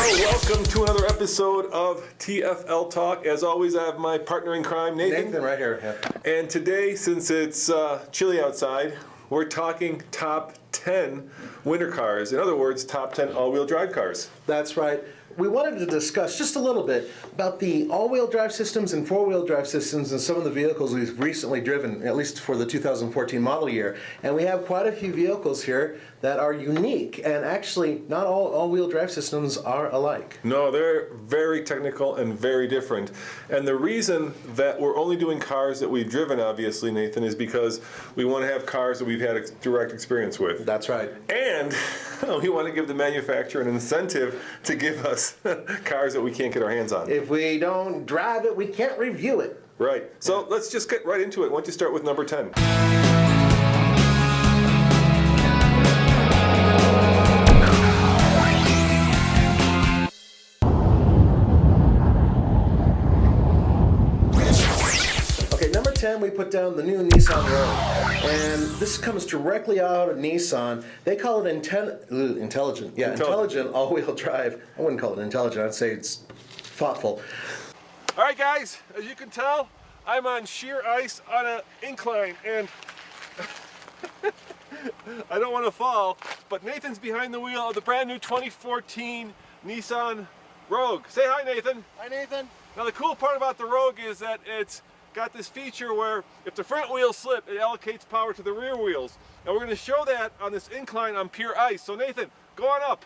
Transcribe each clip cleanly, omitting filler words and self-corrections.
Welcome to another episode of TFL Talk. As always, I have my partner in crime, Nathan. Nathan, right here. Yeah. And today, since it's chilly outside, we're talking top 10 winter cars. In other words, top 10 all-wheel drive cars. That's right. We wanted to discuss just a little bit about the all-wheel drive systems and four-wheel drive systems in some of the vehicles we've recently driven, at least for the 2014 model year. And we have quite a few vehicles here that are unique, and actually not all all-wheel drive systems are alike. No, they're very technical and very different. And the reason that we're only doing cars that we've driven, obviously, Nathan, is because we want to have cars that we've had direct experience with. That's right. And we want to give the manufacturer an incentive to give us cars that we can't get our hands on. If we don't drive it, we can't review it. Right. So let's just get right into it. Why don't you start with number 10? We put down the new Nissan Rogue, and this comes directly out of Nissan. They call it intelligent. Yeah, intelligent all-wheel drive. I wouldn't call it intelligent. I'd say it's thoughtful. All right, guys. As you can tell, I'm on sheer ice on an incline, and I don't want to fall. But Nathan's behind the wheel of the brand new 2014 Nissan Rogue. Say hi, Nathan. Hi, Nathan. Now, the cool part about the Rogue is that it's got this feature where if the front wheels slip, it allocates power to the rear wheels. And we're going to show that on this incline on pure ice. So Nathan, go on up.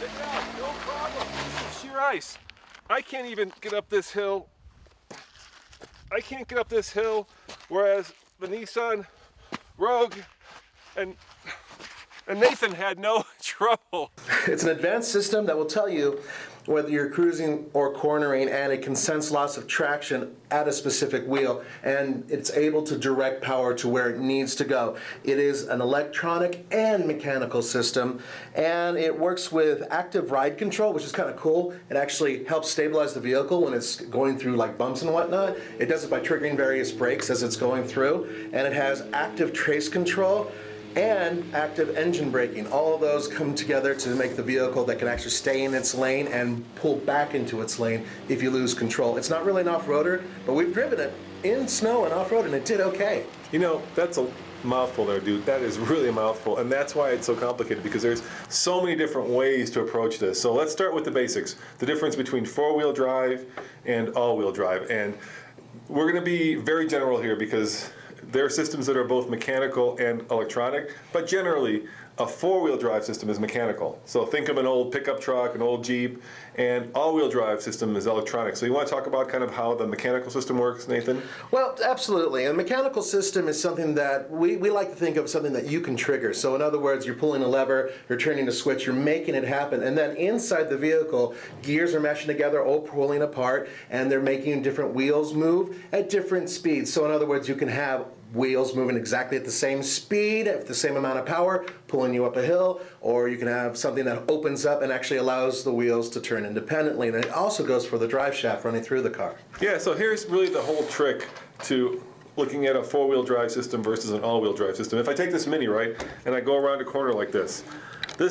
Check it out, no problem. This is sheer ice. I can't even get up this hill. Whereas the Nissan Rogue and Nathan had no trouble. It's an advanced system that will tell you whether you're cruising or cornering, and it can sense loss of traction at a specific wheel, and it's able to direct power to where it needs to go. It is an electronic and mechanical system, and it works with active ride control, which is kind of cool. It actually helps stabilize the vehicle when it's going through like bumps and whatnot. It does it by triggering various brakes as it's going through, and it has active trace control and active engine braking. All of those come together to make the vehicle that can actually stay in its lane and pull back into its lane if you lose control. It's not really an off-roader, but we've driven it in snow and off-road, and it did okay. You know, that's a mouthful there, dude. That is really a mouthful, and that's why it's so complicated, because there's so many different ways to approach this. So let's start with the basics, the difference between four-wheel drive and all-wheel drive. And we're going to be very general here because there are systems that are both mechanical and electronic, but generally a four-wheel drive system is mechanical. So think of an old pickup truck, an old Jeep, and all-wheel drive system is electronic. So you want to talk about kind of how the mechanical system works, Nathan? Well, absolutely. A mechanical system is something that we like to think of something that you can trigger. So in other words, you're pulling a lever, you're turning a switch, you're making it happen. And then inside the vehicle, gears are meshing together or pulling apart, and they're making different wheels move at different speeds. So in other words, you can have wheels moving exactly at the same speed, at the same amount of power, pulling you up a hill, or you can have something that opens up and actually allows the wheels to turn independently. And it also goes for the drive shaft running through the car. Yeah, so here's really the whole trick to looking at a four-wheel drive system versus an all-wheel drive system. If I take this Mini, right, and I go around a corner like this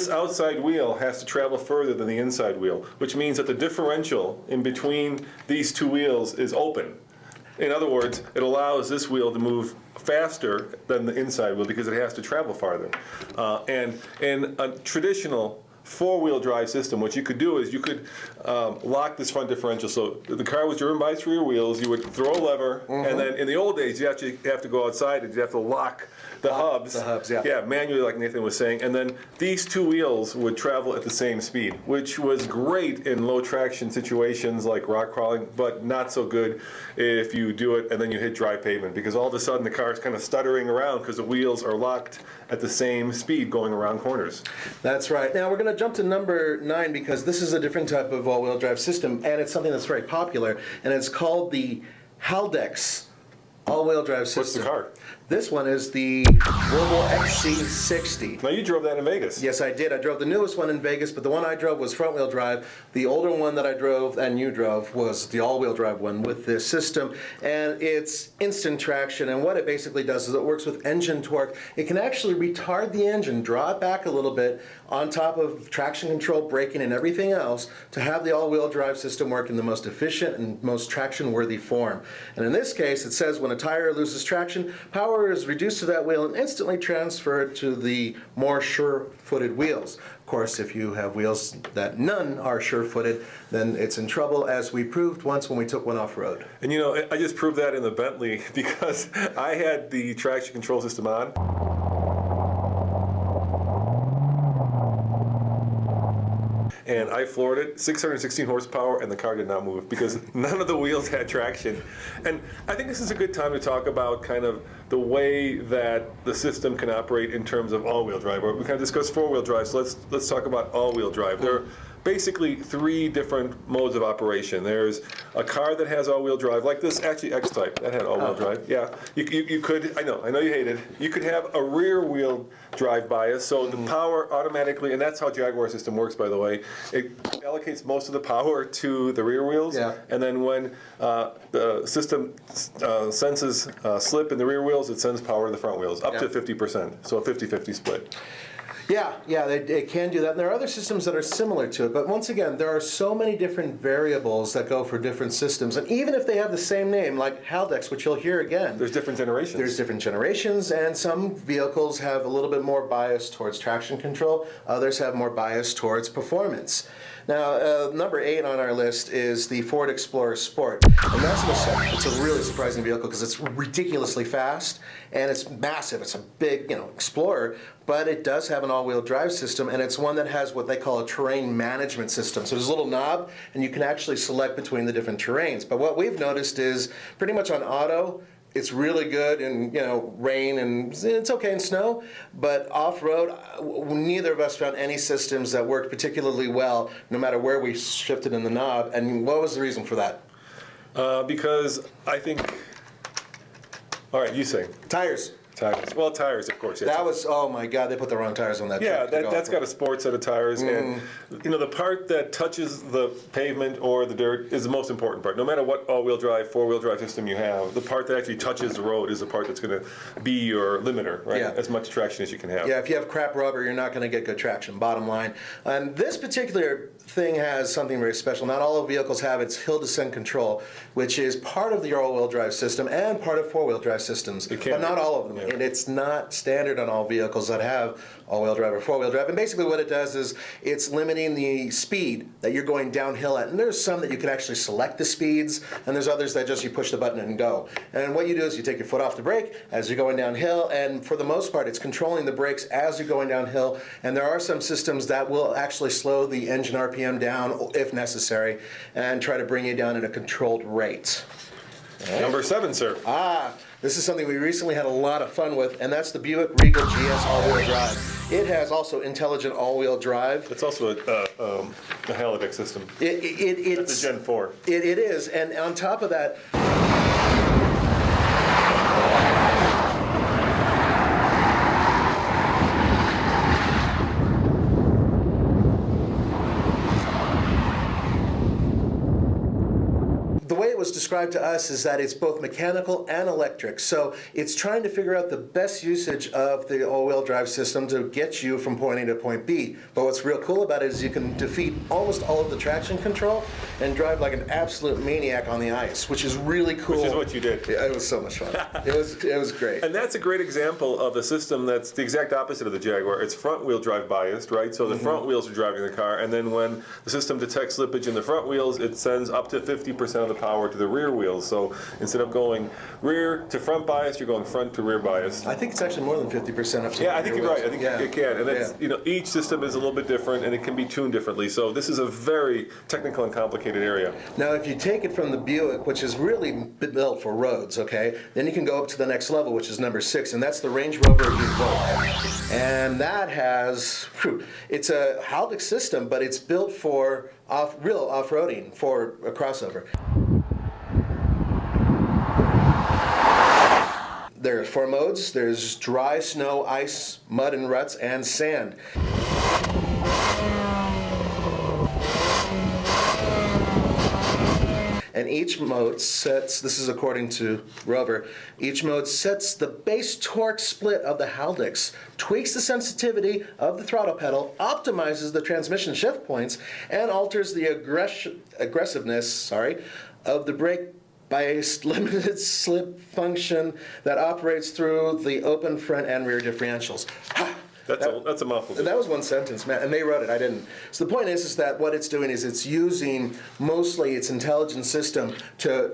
outside wheel has to travel further than the inside wheel, which means that the differential in between these two wheels is open. In other words, it allows this wheel to move faster than the inside wheel because it has to travel farther. And in a traditional four-wheel drive system, what you could do is you could lock this front differential. So if the car was driven by three wheels, you would throw a lever, and then in the old days, you actually have to go outside and you have to lock the hubs. The hubs, yeah. Yeah, manually, like Nathan was saying. And then these two wheels would travel at the same speed, which was great in low traction situations like rock crawling, but not so good if you do it and then you hit dry pavement, because all of a sudden the car's kind of stuttering around because the wheels are locked at the same speed going around corners. That's right. Now we're going to jump to number 9 because this is a different type of all-wheel drive system, and it's something that's very popular, and it's called the Haldex all-wheel drive system. What's the car? This one is the Volvo XC60. Now you drove that in Vegas. Yes, I did. I drove the newest one in Vegas, but the one I drove was front-wheel drive. The older one that I drove and you drove was the all-wheel drive one with this system, and it's instant traction. And what it basically does is it works with engine torque. It can actually retard the engine, draw it back a little bit on top of traction control, braking, and everything else to have the all-wheel drive system work in the most efficient and most traction-worthy form. And in this case, it says when a tire loses traction, power is reduced to that wheel and instantly transferred to the more sure-footed wheels. Of course, if you have wheels that none are sure-footed, then it's in trouble, as we proved once when we took one off-road. And you know, I just proved that in the Bentley because I had the traction control system on. And I floored it, 616 horsepower, and the car did not move because none of the wheels had traction. And I think this is a good time to talk about kind of the way that the system can operate in terms of all-wheel drive. We kind of discussed four-wheel drive, so let's talk about all-wheel drive. There are basically three different modes of operation. There's a car that has all-wheel drive, like this, actually X-Type, that had all-wheel drive. Yeah, you could, I know you hate it. You could have a rear-wheel drive bias, so the power automatically, and that's how Jaguar system works, by the way. It allocates most of the power to the rear wheels, and then when the system senses slip in the rear wheels, it sends power to the front wheels, up to 50%, so a 50-50 split. Yeah, they can do that. And there are other systems that are similar to it. But once again, there are so many different variables that go for different systems. And even if they have the same name, like Haldex, which you'll hear again. There's different generations. There's different generations, and some vehicles have a little bit more bias towards traction control. Others have more bias towards performance. Now, number 8 on our list is the Ford Explorer Sport. And that's it's a really surprising vehicle because it's ridiculously fast and it's massive. It's a big, Explorer, but it does have an all-wheel drive system, and it's one that has what they call a terrain management system. So there's a little knob, and you can actually select between the different terrains. But what we've noticed is pretty much on auto, it's really good in rain, and it's okay in snow, but off-road, neither of us found any systems that worked particularly well, no matter where we shifted in the knob. And what was the reason for that? Because I think, all right, you say. Tires. Tires. Well, tires, of course. Yes. That was, oh my God, they put the wrong tires on that truck. Yeah, that's got a sport set of tires. And, the part that touches the pavement or the dirt is the most important part. No matter what all-wheel drive, four-wheel drive system you have, the part that actually touches the road is the part that's going to be your limiter, right? Yeah. As much traction as you can have. Yeah, if you have crap rubber, you're not going to get good traction, bottom line. And this particular thing has something very special. Not all vehicles have its hill descent control, which is part of the all-wheel drive system and part of four-wheel drive systems, but not all of them. Yeah. And it's not standard on all vehicles that have all-wheel drive or four-wheel drive. And basically what it does is it's limiting the speed that you're going downhill at. And there's some that you can actually select the speeds, and there's others that just you push the button and go. And what you do is you take your foot off the brake as you're going downhill, and for the most part it's controlling the brakes as you're going downhill. And there are some systems that will actually slow the engine RPM down if necessary and try to bring you down at a controlled rate. Right. Number 7, sir. This is something we recently had a lot of fun with, and that's the Buick Regal GS all-wheel drive. It has also intelligent all-wheel drive. It's also a Haldex system. It's a Gen 4. It is, and on top of that, the way it was described to us is that it's both mechanical and electric. So it's trying to figure out the best usage of the all-wheel drive system to get you from point A to point B. But what's real cool about it is you can defeat almost all of the traction control and drive like an absolute maniac on the ice, which is really cool. Which is what you did. Yeah, it was so much fun. It was great. And that's a great example of a system that's the exact opposite of the Jaguar. It's front-wheel drive biased, right? So the front wheels are driving the car, and then when the system detects slippage in the front wheels, it sends up to 50% of the power to the rear wheels. So instead of going rear to front bias, you're going front to rear bias. I think it's actually more than 50% up to Yeah, I think rear you're wheels. right. I think it can. And that's, each system is a little bit different, and it can be tuned differently. So this is a very technical and complicated area. Now, if you take it from the Buick, which is really built for roads, okay, then you can go up to the next level, which is number 6, and that's the Range Rover Evoque. And that has, it's a Haldex system, but it's built for real off-roading, for a crossover. There are 4 modes. There's dry, snow, ice, mud and ruts, and sand. And each mode sets, this is according to Rover, each mode sets the base torque split of the Haldex, tweaks the sensitivity of the throttle pedal, optimizes the transmission shift points, and alters the aggressiveness of the brake by a limited slip function that operates through the open front and rear differentials. That's a mouthful. That was one sentence, man, and they wrote it, I didn't. So the point is that what it's doing is it's using mostly its intelligent system to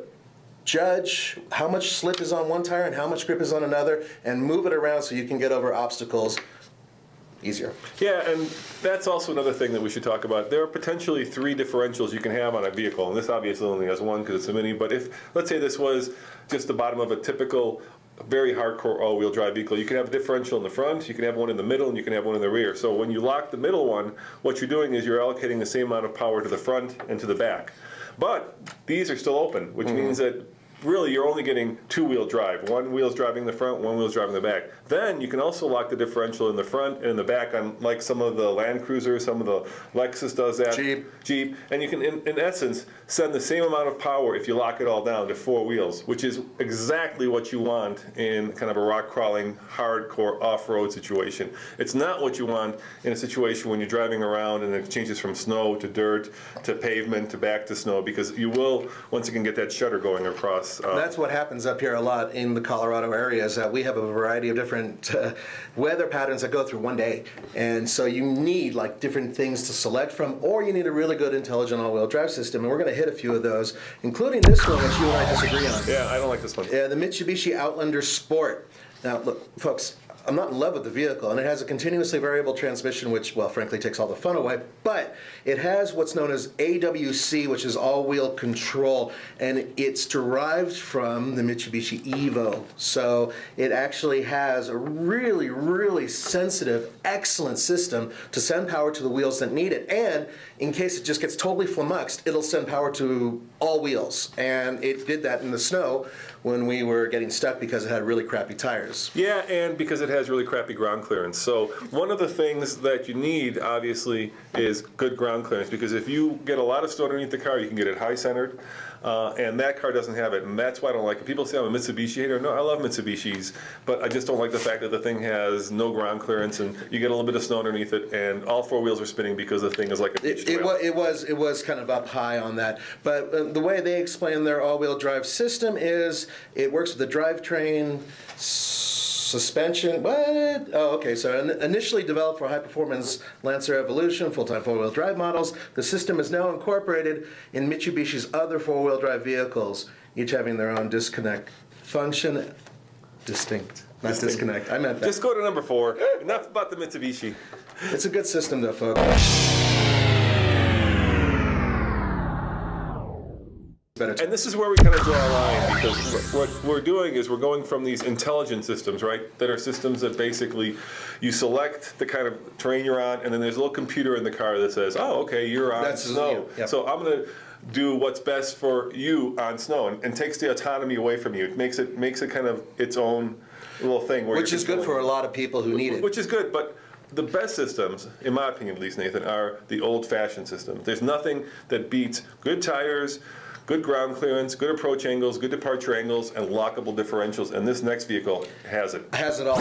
judge how much slip is on one tire and how much grip is on another, and move it around so you can get over obstacles easier. Yeah, and that's also another thing that we should talk about. There are potentially 3 differentials you can have on a vehicle, and this obviously only has one because it's a Mini, but if, let's say this was just the bottom of a typical very hardcore all-wheel drive vehicle, you can have a differential in the front, you can have one in the middle, and you can have one in the rear. So when you lock the middle one, what you're doing is you're allocating the same amount of power to the front and to the back. But these are still open, which means that really you're only getting 2-wheel drive. One wheel's driving the front, one wheel's driving the back. Then you can also lock the differential in the front and in the back on, like some of the Land Cruisers, some of the Lexus does that. Jeep. And you can, in essence, send the same amount of power if you lock it all down to 4 wheels, which is exactly what you want in kind of a rock-crawling, hardcore off-road situation. It's not what you want in a situation when you're driving around and it changes from snow to dirt to pavement to back to snow, because you will, once again, get that shudder going across. That's what happens up here a lot in the Colorado area, is that we have a variety of different weather patterns that go through one day. And so you need like different things to select from, or you need a really good intelligent all-wheel drive system. And we're going to hit a few of those, including this one, which you and I disagree on. Yeah, I don't like this one. Yeah, the Mitsubishi Outlander Sport. Now, look, folks, I'm not in love with the vehicle, and it has a continuously variable transmission, which, well, frankly, takes all the fun away, but it has what's known as AWC, which is all-wheel control, and it's derived from the Mitsubishi Evo. So it actually has a really, really sensitive, excellent system to send power to the wheels that need it, and in case it just gets totally flummoxed, it'll send power to all wheels, and it did that in the snow when we were getting stuck because it had really crappy tires. Yeah, and because it has really crappy ground clearance. So one of the things that you need, obviously, is good ground clearance, because if you get a lot of snow underneath the car, you can get it high-centered, and that car doesn't have it, and that's why I don't like it. People say I'm a Mitsubishi hater. No, I love Mitsubishis, but I just don't like the fact that the thing has no ground clearance, and you get a little bit of snow underneath it, and all 4 wheels are spinning because the thing is like a beach trail. It was kind of up high on that, but the way they explain their all-wheel drive system is it works with the drivetrain, suspension, what? Oh, okay, so initially developed for high-performance Lancer Evolution full-time 4-wheel drive models, the system is now incorporated in Mitsubishi's other 4-wheel drive vehicles, each having their own disconnect function. Not disconnect, I meant that. Just go to number 4. Enough about the Mitsubishi. It's a good system though, folks. And this is where we kind of draw a line, because what we're doing is we're going from these intelligent systems, right, that are systems that basically you select the kind of terrain you're on, and then there's a little computer in the car that says, oh, okay, you're on snow. Yep. So I'm going to do what's best for you on snow, and takes the autonomy away from you. It makes it kind of its own little thing. Which is good for a lot of people who need it. Which is good, but the best systems, in my opinion at least, Nathan, are the old-fashioned systems. There's nothing that beats good tires, good ground clearance, good approach angles, good departure angles, and lockable differentials, and this next vehicle has it. Has it all.